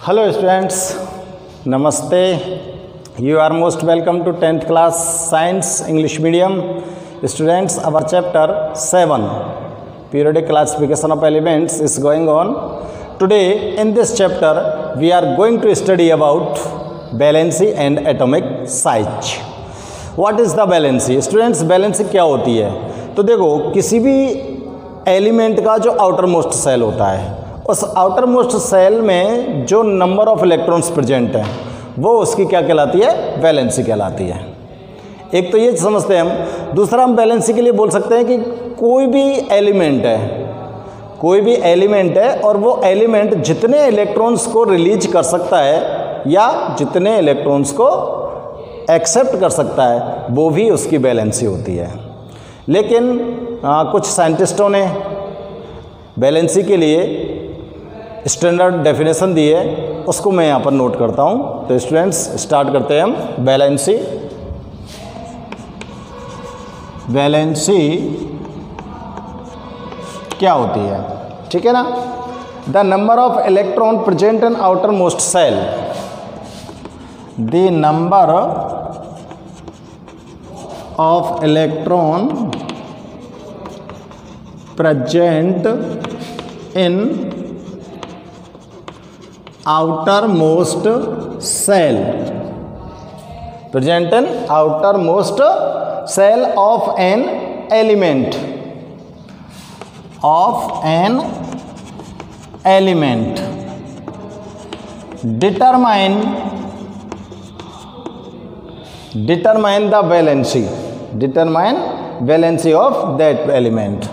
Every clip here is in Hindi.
Hello students, Namaste. You are most welcome to 10th class Science English Medium. Students, our chapter 7, Periodic Classification of Elements is going on. Today in this chapter, we are going to study about valency and atomic size. What is the valency? Students, valency क्या होती है? तो देखो, किसी भी एलिमेंट का जो आउटर मोस्ट सेल होता है, उस आउटर मोस्ट सेल में जो नंबर ऑफ इलेक्ट्रॉन्स प्रेजेंट हैं वो उसकी क्या कहलाती है? वैलेंसी कहलाती है। एक तो ये समझते हैं हम। दूसरा, हम वैलेंसी के लिए बोल सकते हैं कि कोई भी एलिमेंट है और वो एलिमेंट जितने इलेक्ट्रॉन्स को रिलीज कर सकता है या जितने इलेक्ट्रॉन्स को एक्सेप्ट कर सकता है वो भी उसकी वैलेंसी होती है। लेकिन कुछ साइंटिस्टों ने वैलेंसी के लिए स्टैंडर्ड डेफिनेशन दी है, उसको मैं यहाँ पर नोट करता हूँ। तो स्टूडेंट्स, स्टार्ट करते हैं हम। वैलेंसी क्या होती है? ठीक है ना। The number of electron present in outermost cell, the number of electron present in outermost cell, present in outermost cell of an element, determine the valency of that element,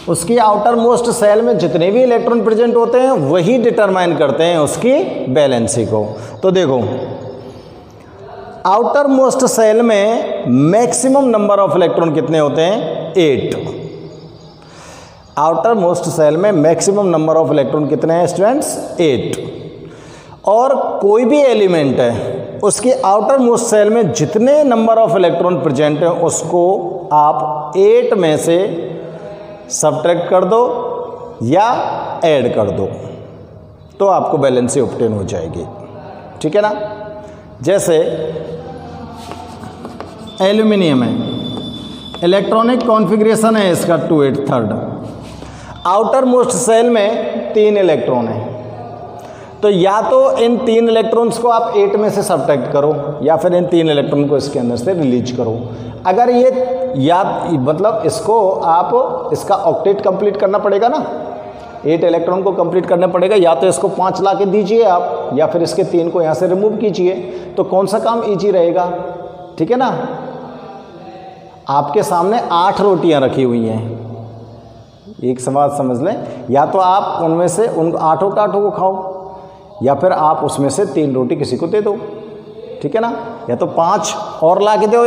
उसकी आउटर मोस्ट सेल में जितने भी इलेक्ट्रॉन प्रेजेंट होते हैं वही डिटरमाइन करते हैं उसकी वैलेंसी को। तो देखो, आउटर मोस्ट सेल में मैक्सिमम नंबर ऑफ इलेक्ट्रॉन कितने होते हैं? 8। आउटर मोस्ट सेल में मैक्सिमम नंबर ऑफ इलेक्ट्रॉन कितने हैं स्टूडेंट्स? 8। और कोई भी एलिमेंट है उसके आउटर मोस्ट सेल में जितने नंबर ऑफ इलेक्ट्रॉन प्रेजेंट हैं उसको आप 8 में से सब्ट्रैक्ट कर दो या ऐड कर दो तो आपको वैलेंसी ऑब्टेन हो जाएगी। ठीक है ना। जैसे एल्यूमिनियम है, इलेक्ट्रॉनिक कॉन्फ़िगरेशन है इसका 2/3। आउटर मोस्ट सेल में 3 इलेक्ट्रॉन है, तो या तो इन 3 इलेक्ट्रॉन्स को आप 8 में से सब्ट्रैक्ट करो या फिर इन 3 इलेक्ट्रॉन को इसके अंदर से रिलीज करो। अगर ये मतलब इसको आप इसका ऑक्टेट कंप्लीट करना पड़ेगा ना, 8 इलेक्ट्रॉन को कंप्लीट करना पड़ेगा। या तो इसको 5 ला के दीजिए आप, या फिर इसके 3 को यहाँ से रिमूव कीजिए। तो कौन सा काम ईजी रहेगा? ठीक है ना। आपके सामने 8 रोटियाँ रखी हुई हैं, एक सवाल समझ लें। या तो आप उनमें से उन 8 को खाओ या फिर आप उसमें से 3 रोटी किसी को दे दो। ठीक है ना। या तो 5 और ला के दो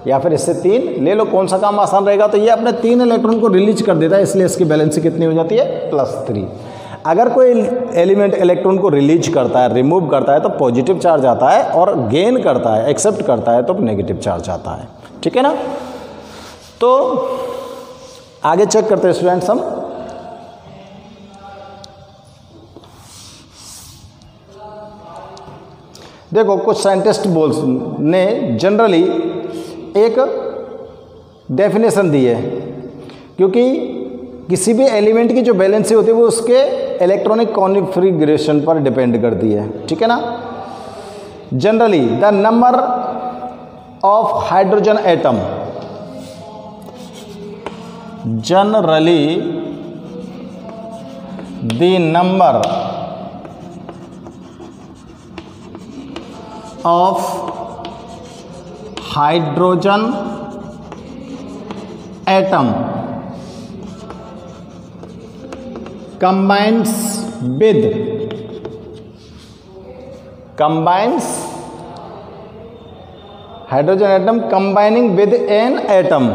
या फिर इससे 3 ले लो। कौन सा काम आसान रहेगा? तो ये अपने 3 इलेक्ट्रॉन को रिलीज कर देता है, इसलिए इसकी वैलेंसी कितनी हो जाती है? +3। अगर कोई एलिमेंट इलेक्ट्रॉन को रिलीज करता है, रिमूव करता है तो पॉजिटिव चार्ज आता है, और गेन करता है, एक्सेप्ट करता है तो नेगेटिव चार्ज आता है। ठीक है ना। तो आगे चेक करते हैं स्टूडेंट्स हम। देखो, कुछ साइंटिस्ट ने जनरली एक डेफिनेशन दी है, क्योंकि किसी भी एलिमेंट की जो वैलेंसी होती है वो उसके इलेक्ट्रॉनिक कॉन्फ़िगरेशन पर डिपेंड करती है। ठीक है ना। Generally the number of hydrogen atom, the number of hydrogen atom combines hydrogen atom combining with an atom,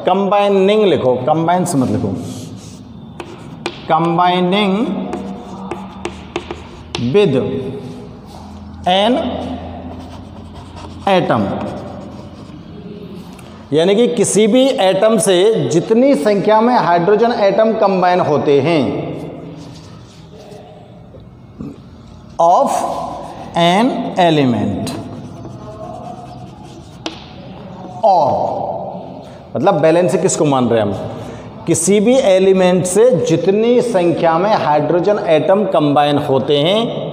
combining लिखो, combines मत लिखो, combining with an atom यानी कि किसी भी एटम से जितनी संख्या में हाइड्रोजन एटम कंबाइन होते हैं ऑफ एन एलिमेंट, और मतलब बैलेंसी किसको मान रहे हैं हम, किसी भी एलिमेंट से जितनी संख्या में हाइड्रोजन एटम कंबाइन होते हैं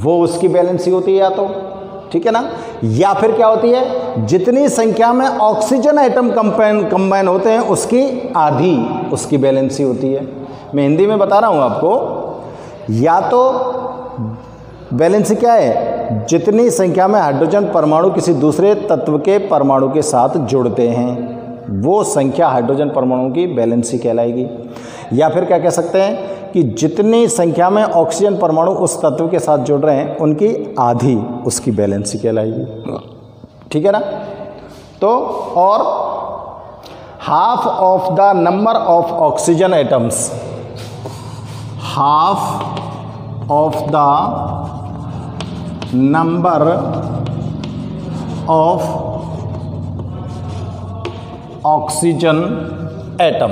वो उसकी बैलेंसी होती है या तो, ठीक है ना, या फिर क्या होती है, जितनी संख्या में ऑक्सीजन एटम कंबाइन होते हैं उसकी आधी उसकी बैलेंसी होती है। मैं हिंदी में बता रहा हूं आपको, या तो बैलेंसी क्या है, जितनी संख्या में हाइड्रोजन परमाणु किसी दूसरे तत्व के परमाणु के साथ जुड़ते हैं वो संख्या हाइड्रोजन परमाणुओं की बैलेंसी कहलाएगी, या फिर क्या कह सकते हैं कि जितनी संख्या में ऑक्सीजन परमाणु उस तत्व के साथ जुड़ रहे हैं उनकी आधी उसकी बैलेंसी कहलाएगी, ठीक है ना। तो और half of the number of oxygen atoms, half of the number of oxygen atom,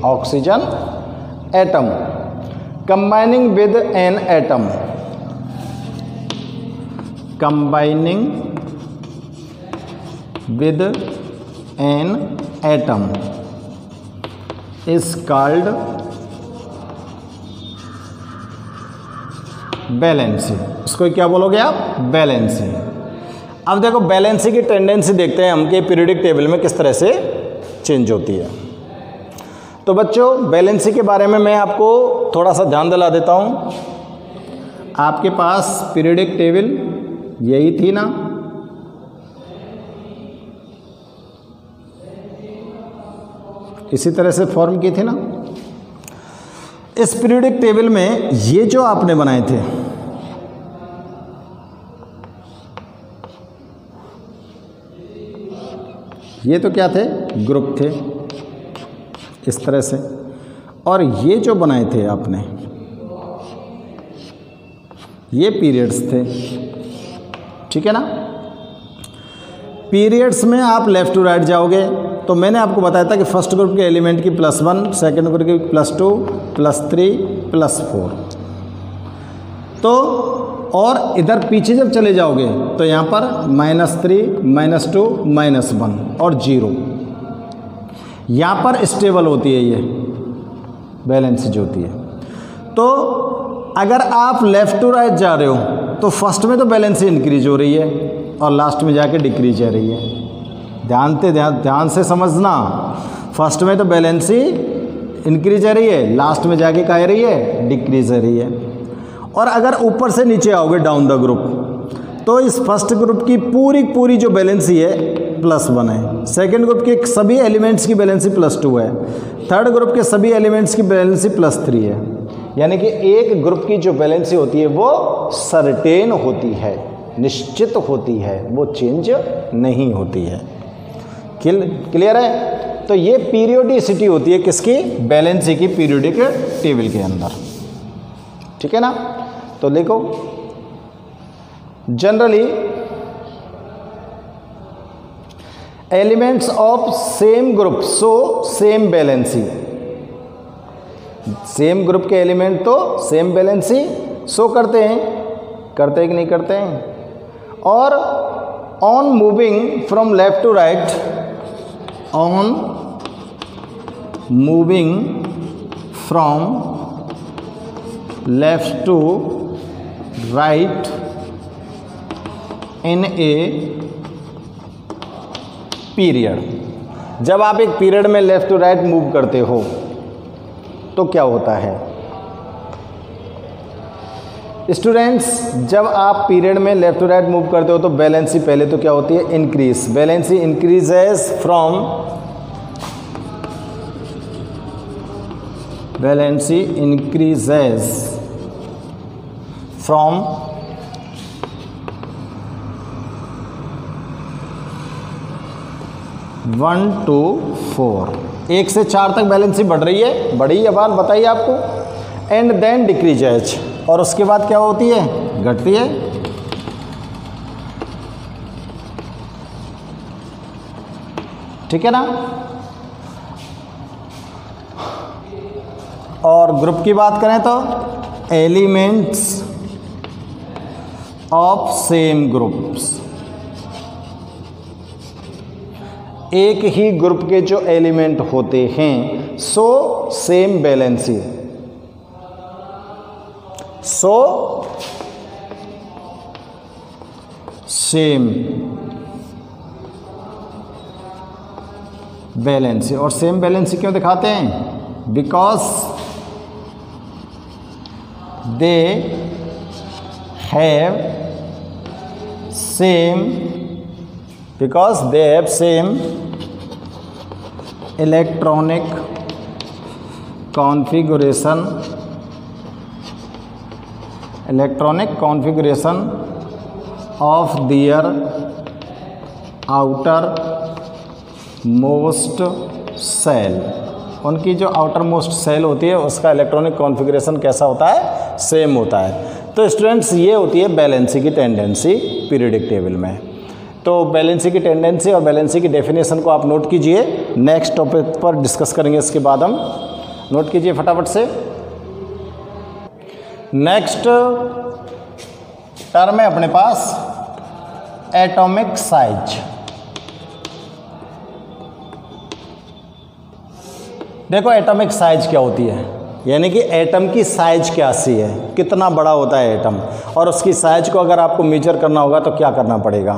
oxygen atom combining with an atom, combining with an atom is called valency. इसको क्या बोलोगे आप, बैलेंसी। अब देखो बैलेंसी की टेंडेंसी देखते हैं हम कि पीरियोडिक टेबल में किस तरह से चेंज होती है। तो बच्चों बैलेंसी के बारे में मैं आपको थोड़ा सा ध्यान दिला देता हूँ। आपके पास पीरियोडिक टेबल यही थी ना, इसी तरह से फॉर्म की थी ना। इस पीरियोडिक टेबल में ये जो आपने बनाए थे ये तो क्या थे, ग्रुप थे इस तरह से, और ये जो बनाए थे आपने ये पीरियड्स थे, ठीक है ना। पीरियड्स में आप लेफ़्ट टू राइट जाओगे तो मैंने आपको बताया था कि फर्स्ट ग्रुप के एलिमेंट की +1, सेकंड ग्रुप की +2, +3, +4। तो और इधर पीछे जब चले जाओगे तो यहाँ पर -3, -2, -1 और 0 यहाँ पर स्टेबल होती है, ये बैलेंस जो होती है। तो अगर आप लेफ़्ट टू राइट जा रहे हो तो फर्स्ट में तो बैलेंस इंक्रीज हो रही है और लास्ट में जाके डिक्रीज हो रही है। ध्यान से समझना, फर्स्ट में तो बैलेंसी इंक्रीज हो रही है, लास्ट में जाके क्या हो रही है, डिक्रीज हो रही है। और अगर ऊपर से नीचे आओगे डाउन द ग्रुप तो इस फर्स्ट ग्रुप की पूरी जो बैलेंसी है +1 है, सेकेंड ग्रुप के सभी एलिमेंट्स की बैलेंसी +2 है, थर्ड ग्रुप के सभी एलिमेंट्स की बैलेंसी +3 है। यानी कि एक ग्रुप की जो बैलेंसी होती है वो सर्टेन होती है, निश्चित होती है, वो चेंज नहीं होती है। क्लियर है। तो ये पीरियोडिसिटी होती है किसकी, बैलेंसी की, पीरियोडिक टेबल के अंदर, ठीक है ना। तो देखो generally elements of same group so same valency, same group के एलिमेंट तो सेम बैलेंसी शो करते हैं कि नहीं करते हैं। और on moving from left to right, on moving from left to right in a period, जब आप एक पीरियड में लेफ्ट टू राइट मूव करते हो तो क्या होता है स्टूडेंट्स, जब आप पीरियड में लेफ्ट टू राइट मूव करते हो तो बैलेंसी पहले तो क्या होती है, increase. Valency increases from, valency increases from one two 4, 1 से 4 तक बैलेंसी बढ़ रही है, बढ़ी है, बात बताइए आपको। एंड देन डिक्रीजेज, और उसके बाद क्या होती है, घटती है। ठीक है ना। और ग्रुप की बात करें तो एलिमेंट्स ऑफ सेम ग्रुप्स, एक ही ग्रुप के जो एलिमेंट होते हैं so same valency, so same valency. और सेम वैलेंसी क्यों दिखाते हैं? Because they have same, because they have same electronic configuration, electronic configuration of their outermost cell. उनकी जो आउटर मोस्ट सेल होती है उसका इलेक्ट्रॉनिक कॉन्फ़िगरेशन कैसा होता है? सेम होता है। तो स्टूडेंट्स ये होती है वैलेंसी की टेंडेंसी पीरियोडिक टेबल में। तो वैलेंसी की टेंडेंसी और वैलेंसी की डेफिनेशन को आप नोट कीजिए, नेक्स्ट टॉपिक पर डिस्कस करेंगे इसके बाद हम। नोट कीजिए फटाफट से। नेक्स्ट टर्म है अपने पास एटॉमिक साइज। देखो एटॉमिक साइज क्या होती है, यानी कि एटम की साइज क्या सी है, कितना बड़ा होता है एटम, और उसकी साइज को अगर आपको मेजर करना होगा तो क्या करना पड़ेगा।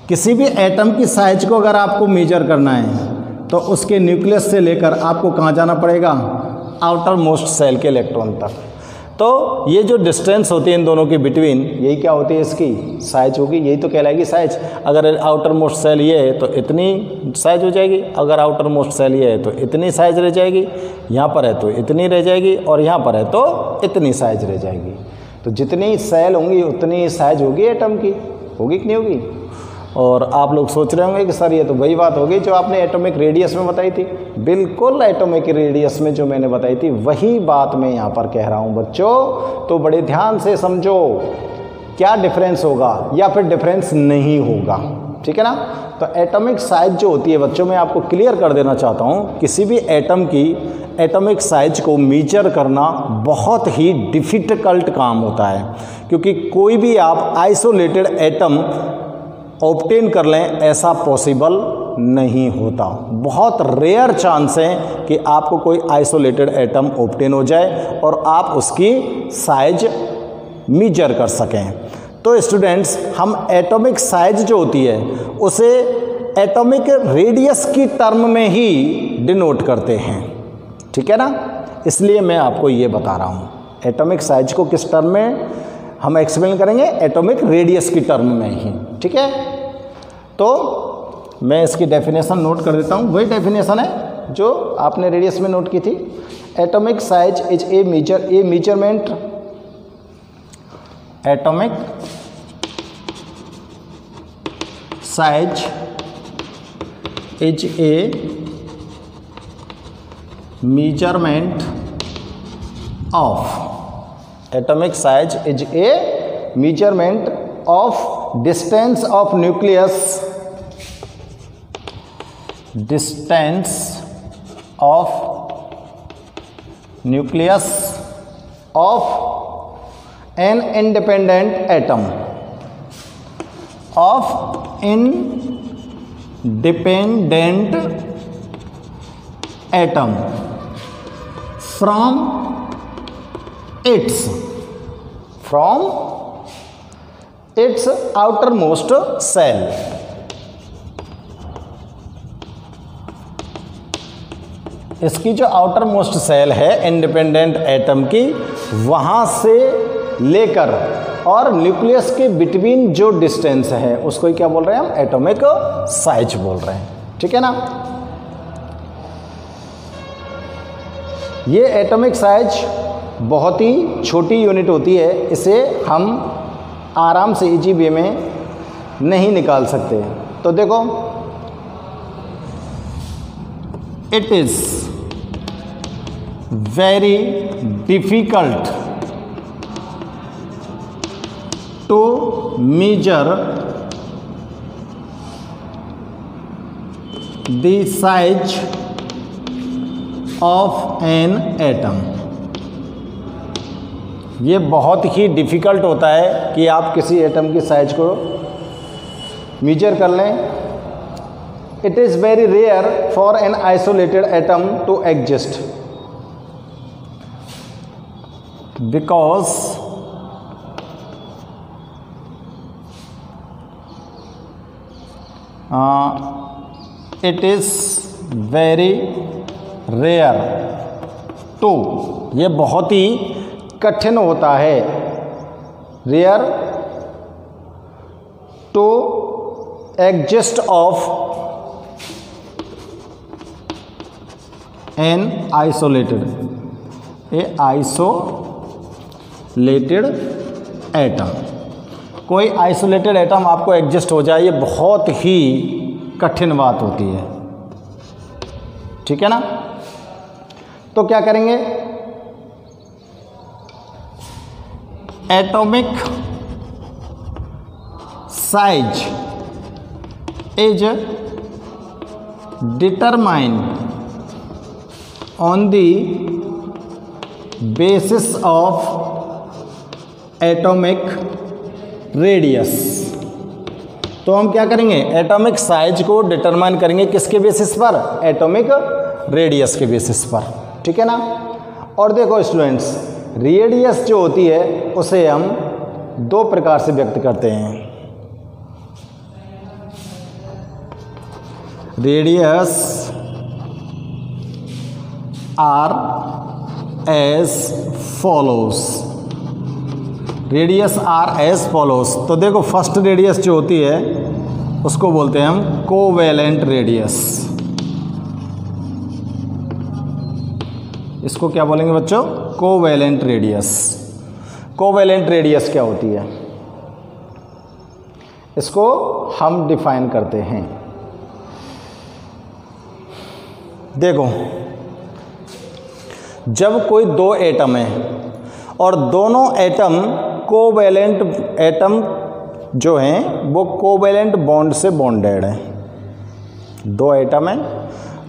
किसी भी एटम की साइज को अगर आपको मेजर करना है तो उसके न्यूक्लियस से लेकर आपको कहाँ जाना पड़ेगा? आउटर मोस्ट सेल के इलेक्ट्रॉन तक। तो ये जो डिस्टेंस होती है इन दोनों के बिटवीन, यही क्या होती है? इसकी साइज होगी, यही तो कहलाएगी साइज। अगर आउटर मोस्ट सेल ये है तो इतनी साइज हो जाएगी, अगर आउटर मोस्ट सेल ये है तो इतनी साइज रह जाएगी, यहाँ पर है तो इतनी रह जाएगी, और यहाँ पर है तो इतनी साइज रह जाएगी। तो जितनी सेल होंगी उतनी साइज होगी एटम की, होगी कि नहीं होगी? और आप लोग सोच रहे होंगे कि सर ये तो वही बात होगी जो आपने एटॉमिक रेडियस में बताई थी। बिल्कुल एटॉमिक रेडियस में जो मैंने बताई थी वही बात मैं यहाँ पर कह रहा हूँ बच्चों। तो बड़े ध्यान से समझो क्या डिफरेंस होगा या फिर डिफरेंस नहीं होगा, ठीक है ना। तो एटॉमिक साइज जो होती है बच्चों, मैं आपको क्लियर कर देना चाहता हूँ, किसी भी एटम की एटॉमिक साइज को मेजर करना बहुत ही डिफ़िकल्ट काम होता है, क्योंकि कोई भी आप आइसोलेटेड एटम ऑब्टेन कर लें ऐसा पॉसिबल नहीं होता। बहुत रेयर चांस है कि आपको कोई आइसोलेटेड एटम ऑब्टेन हो जाए और आप उसकी साइज मेजर कर सकें। तो स्टूडेंट्स, हम एटॉमिक साइज जो होती है उसे एटॉमिक रेडियस की टर्म में ही डिनोट करते हैं, ठीक है ना। इसलिए मैं आपको ये बता रहा हूँ एटॉमिक साइज को किस टर्म में हम एक्सप्लेन करेंगे, एटॉमिक रेडियस की टर्म में ही, ठीक है। तो मैं इसकी डेफिनेशन नोट कर देता हूँ, वही डेफिनेशन है जो आपने रेडियस में नोट की थी। Atomic size is a measurement, atomic size is a measurement of, atomic size is a measurement of distance of nucleus, distance of nucleus of an independent atom, of independent atom from its outermost cell। इसकी जो आउटर मोस्ट सेल है इंडिपेंडेंट एटम की, वहाँ से लेकर और न्यूक्लियस के बिटवीन जो डिस्टेंस है उसको ही क्या बोल रहे हैं हम? एटॉमिक साइज बोल रहे हैं, ठीक है ना। ये एटॉमिक साइज बहुत ही छोटी यूनिट होती है, इसे हम आराम से इजी वे में नहीं निकाल सकते। तो देखो, it is very difficult to measure the size of an atom. ये बहुत ही डिफ़िकल्ट होता है कि आप किसी एटम की साइज को मेजर कर लें। It is very rare for an isolated atom to exist because it is very rare to, ये बहुत ही कठिन होता है, rare to exist of an isolated, a isolated atom. कोई आइसोलेटेड एटम आपको एग्जिस्ट हो जाए, ये बहुत ही कठिन बात होती है, ठीक है ना। तो क्या करेंगे, atomic size is determined on the basis of atomic radius. तो हम क्या करेंगे, एटॉमिक साइज को डिटरमाइन करेंगे किसके बेसिस पर, एटॉमिक रेडियस के बेसिस पर, ठीक है ना। और देखो स्टूडेंट्स, रेडियस जो होती है उसे हम दो प्रकार से व्यक्त करते हैं। Radius R as follows, radius R as follows. तो देखो फर्स्ट रेडियस जो होती है उसको बोलते हैं हम कोवेलेंट रेडियस। इसको क्या बोलेंगे बच्चों, कोवेलेंट रेडियस। कोवेलेंट रेडियस क्या होती है, इसको हम डिफाइन करते हैं। देखो, जब कोई दो एटम है और दोनों एटम कोवेलेंट एटम जो हैं वो कोवेलेंट बॉन्ड से बॉन्डेड हैं, दो एटम हैं,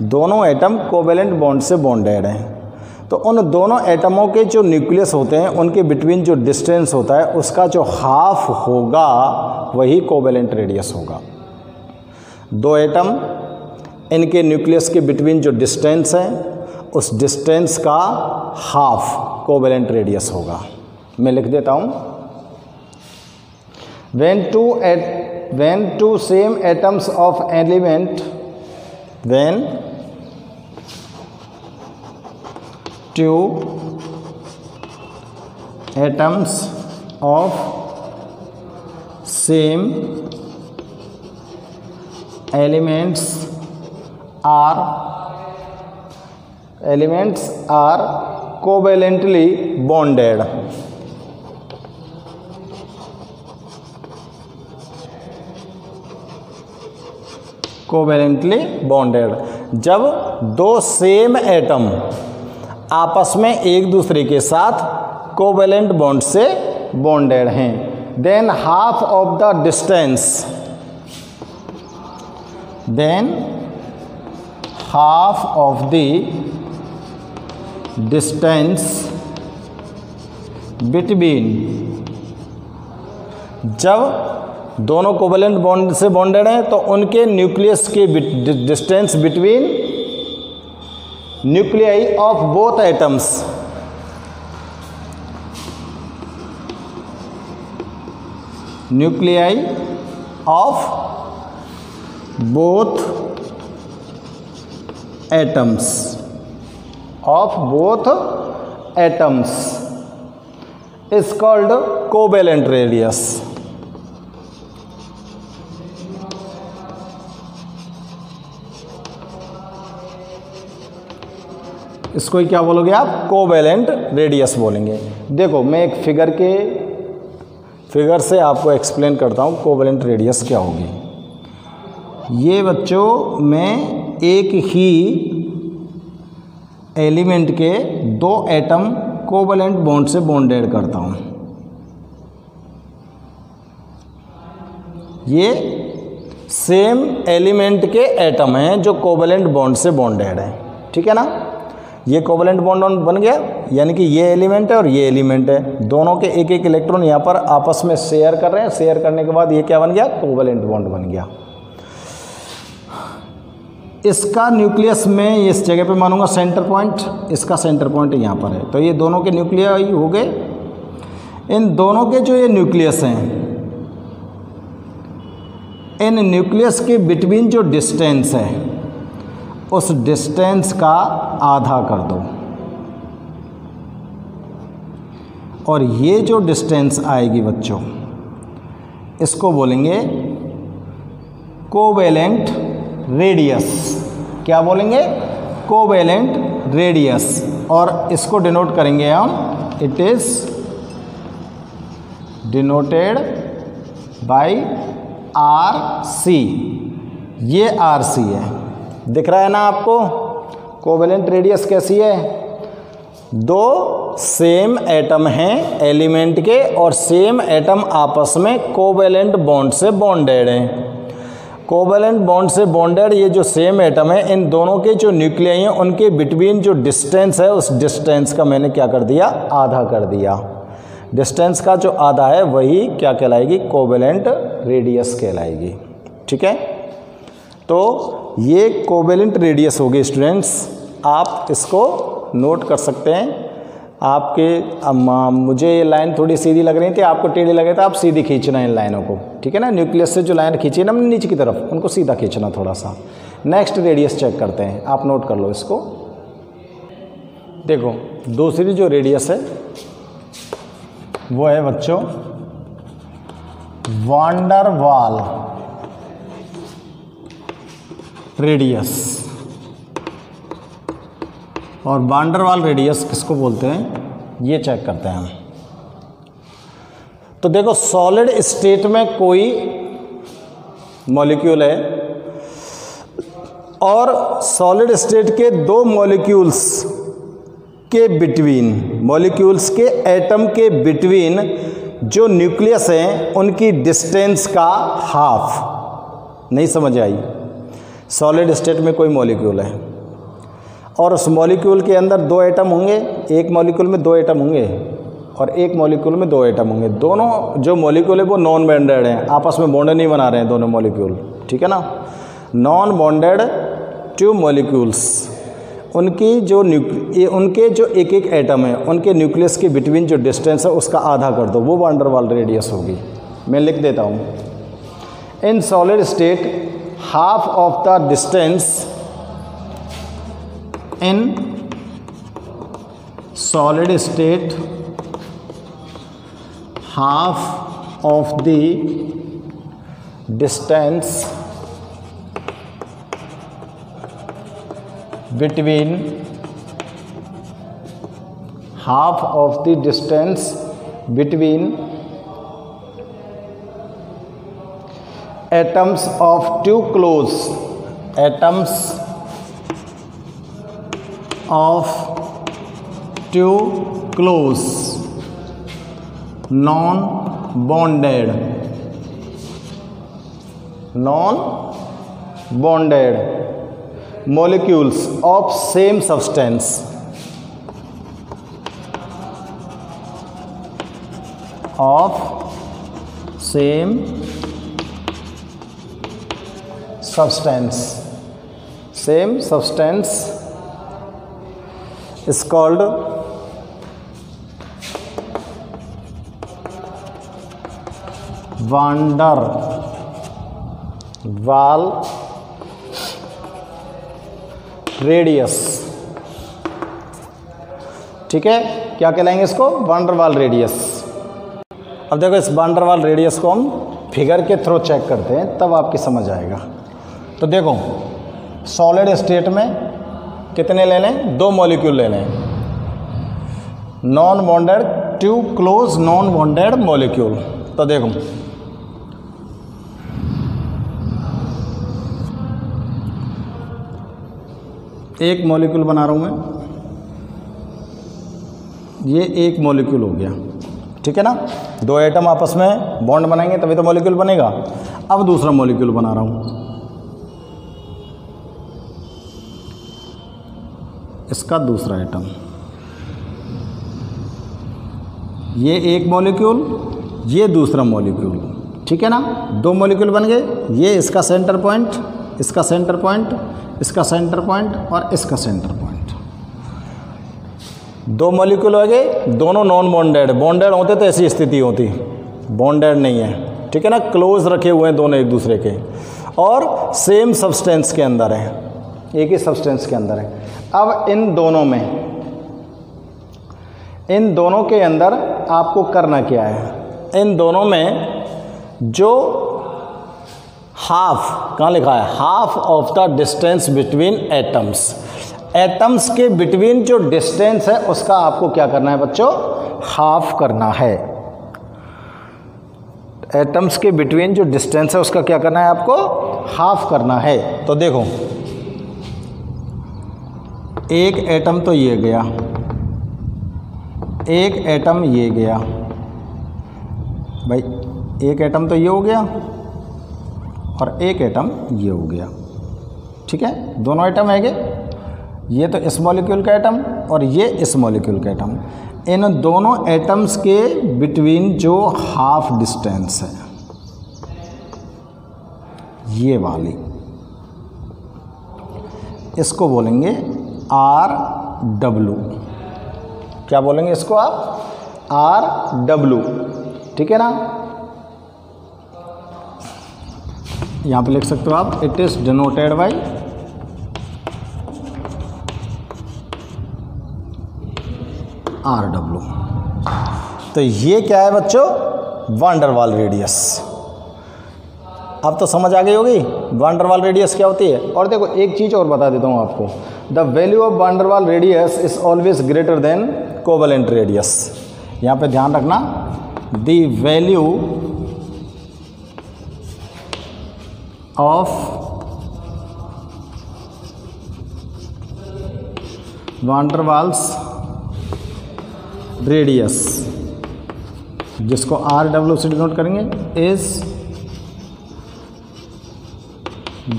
दोनों एटम कोवेलेंट बॉन्ड से बॉन्डेड हैं, तो उन दोनों एटमों के जो न्यूक्लियस होते हैं उनके बिटवीन जो डिस्टेंस होता है उसका जो हाफ होगा वही कोवेलेंट रेडियस होगा। दो एटम, इनके न्यूक्लियस के बिटवीन जो डिस्टेंस है उस डिस्टेंस का हाफ कोवेलेंट रेडियस होगा। मैं लिख देता हूँ, when two same atoms of element, when two atoms of same elements are covalently bonded, covalently bonded. जब दो सेम एटम आपस में एक दूसरे के साथ कोवेलेंट बॉन्ड से बॉन्डेड हैं, than half of the distance, than half of the distance between, जब दोनों कोवेलेंट बॉन्ड से बॉन्डेड हैं तो उनके न्यूक्लियस के distance between nuclei of both atoms, nuclei of both atoms, of both atoms is called covalent radius. इसको ही क्या बोलोगे आप, कोवेलेंट रेडियस बोलेंगे। देखो मैं एक फिगर से आपको एक्सप्लेन करता हूँ कोवेलेंट रेडियस क्या होगी। ये बच्चों मैं एक ही एलिमेंट के दो एटम कोवेलेंट बॉन्ड से बॉन्डेड करता हूँ। ये सेम एलिमेंट के एटम हैं जो कोवेलेंट बॉन्ड से बॉन्डेड हैं, ठीक है ना। ये कोवेलेंट बॉन्ड बन गया, यानी कि ये एलिमेंट है और ये एलिमेंट है, दोनों के एक एक इलेक्ट्रॉन यहाँ पर आपस में शेयर कर रहे हैं। शेयर करने के बाद ये क्या बन गया, कोवेलेंट बॉन्ड बन गया। इसका न्यूक्लियस में इस जगह पे मानूंगा सेंटर पॉइंट, इसका सेंटर पॉइंट यहाँ पर है, तो ये दोनों के न्यूक्लियाई हो गए। इन दोनों के जो ये न्यूक्लियस हैं, इन न्यूक्लियस के बिटवीन जो डिस्टेंस है उस डिस्टेंस का आधा कर दो, और ये जो डिस्टेंस आएगी बच्चों, इसको बोलेंगे कोवेलेंट रेडियस। क्या बोलेंगे, कोवेलेंट रेडियस, और इसको डिनोट करेंगे हम, it is denoted by RC। ये RC है, दिख रहा है ना आपको। कोवेलेंट रेडियस कैसी है, दो सेम एटम हैं एलिमेंट के और सेम एटम आपस में कोवेलेंट बॉन्ड से बॉन्डेड हैं। कोवेलेंट बॉन्ड से बॉन्डेड ये जो सेम एटम है, इन दोनों के जो न्यूक्लियाई हैं उनके बिटवीन जो डिस्टेंस है उस डिस्टेंस का मैंने क्या कर दिया, आधा कर दिया। डिस्टेंस का जो आधा है वही क्या कहलाएगी, कोवेलेंट रेडियस कहलाएगी, ठीक है। तो ये कोवेलेंट रेडियस होगी स्टूडेंट्स, आप इसको नोट कर सकते हैं। आपके मुझे ये लाइन थोड़ी सीधी लग रही थी, आपको टेढ़ी लगे तो आप सीधी खींचना इन लाइनों को, ठीक है ना। न्यूक्लियस से जो लाइन खींची ना नीचे की तरफ, उनको सीधा खींचना थोड़ा सा। नेक्स्ट रेडियस चेक करते हैं, आप नोट कर लो इसको। देखो दूसरी जो रेडियस है वो है बच्चों वान डर वाल रेडियस। और वान डर वाल रेडियस किसको बोलते हैं, ये चेक करते हैं हम। तो देखो सॉलिड स्टेट में कोई मॉलिक्यूल है और सॉलिड स्टेट के दो मॉलिक्यूल्स के बिटवीन, मॉलिक्यूल्स के एटम के बिटवीन जो न्यूक्लियस हैं उनकी डिस्टेंस का हाफ। नहीं समझ आई, सॉलिड स्टेट में कोई मॉलिक्यूल है और उस मॉलिक्यूल के अंदर दो एटम होंगे, एक मॉलिक्यूल में दो एटम होंगे और एक मॉलिक्यूल में दो एटम होंगे। दोनों जो मॉलिक्यूल है वो नॉन बॉन्डेड हैं, आपस में बॉन्ड नहीं बना रहे हैं दोनों मॉलिक्यूल, ठीक है ना। नॉन बॉन्डेड टू मॉलिक्यूल्स, उनकी जो उनके जो एक एक एटम है उनके न्यूक्लियस के बिटवीन जो डिस्टेंस है उसका आधा कर दो, वो वान डर वाल रेडियस होगी। मैं लिख देता हूँ, in solid state half of the distance in solid state, half of the distance between, half of the distance between atoms of two close atoms of two close non-bonded molecules of same substance same substance is called वान डर वाल रेडियस, ठीक है। क्या कहलाएंगे इसको, वान डर वाल रेडियस। अब देखो इस वान डर वाल रेडियस को हम फिगर के थ्रू चेक करते हैं, तब आपकी समझ आएगा। तो देखो सॉलिड स्टेट में कितने ले लें, दो मॉलिक्यूल ले लें, non bonded to close non bonded molecule. तो देखो एक मॉलिक्यूल बना रहा हूं मैं, ये एक मॉलिक्यूल हो गया, ठीक है ना। दो एटम आपस में बॉन्ड बनाएंगे तभी तो मॉलिक्यूल बनेगा। अब दूसरा मॉलिक्यूल बना रहा हूँ, इसका दूसरा एटम, ये एक मॉलिक्यूल, ये दूसरा मॉलिक्यूल, ठीक है ना। दो मॉलिक्यूल बन गए, ये इसका सेंटर पॉइंट, इसका सेंटर पॉइंट, इसका सेंटर पॉइंट और इसका सेंटर पॉइंट। दो मॉलिक्यूल हो गए, दोनों नॉन बॉन्डेड। बॉन्डेड होते तो ऐसी स्थिति होती, बॉन्डेड नहीं है, ठीक है ना। क्लोज रखे हुए हैं दोनों एक दूसरे के और सेम सब्सटेंस के अंदर है, एक ही सब्सटेंस के अंदर है। अब इन दोनों के अंदर आपको करना क्या है, इन दोनों में जो हाफ, कहाँ लिखा है, half of the distance between atoms, atoms के बिटवीन जो डिस्टेंस है उसका आपको क्या करना है बच्चों, हाफ करना है। एटम्स के बिटवीन जो डिस्टेंस है उसका क्या करना है आपको, हाफ करना है। तो देखो, एक एटम तो ये गया, एक एटम ये गया, भाई एक एटम तो ये हो गया और एक एटम ये हो गया, ठीक है। दोनों एटम है गए, ये तो इस मॉलिक्यूल का एटम और ये इस मॉलिक्यूल का एटम। इन दोनों एटम्स के बिटवीन जो हाफ डिस्टेंस है, ये वाली, इसको बोलेंगे RW। क्या बोलेंगे इसको आप, RW, ठीक है ना। यहां पे लिख सकते हो आप, it is denoted by RW। तो ये क्या है बच्चों, वान डेर वाल रेडियस। अब तो समझ आ गई होगी वान डेर वाल रेडियस क्या होती है। और देखो एक चीज़ और बता देता हूँ आपको, the value of van der Waal radius is always greater than covalent radius. यहाँ पे ध्यान रखना, the value of van der Waals radius, जिसको RW से डिनोट करेंगे, is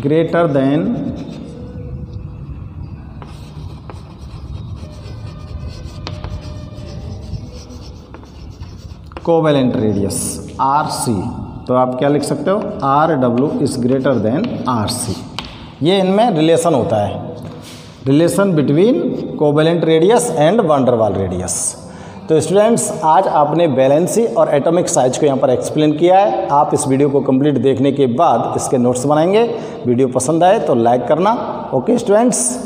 greater than covalent radius RC। तो आप क्या लिख सकते हो, RW is greater than RC। ये इनमें रिलेशन होता है, relation between covalent radius and van der Waal radius. तो स्टूडेंट्स, आज आपने वैलेंसी और एटॉमिक साइज को यहाँ पर एक्सप्लेन किया है। आप इस वीडियो को कंप्लीट देखने के बाद इसके नोट्स बनाएंगे। वीडियो पसंद आए तो लाइक करना। Okay students.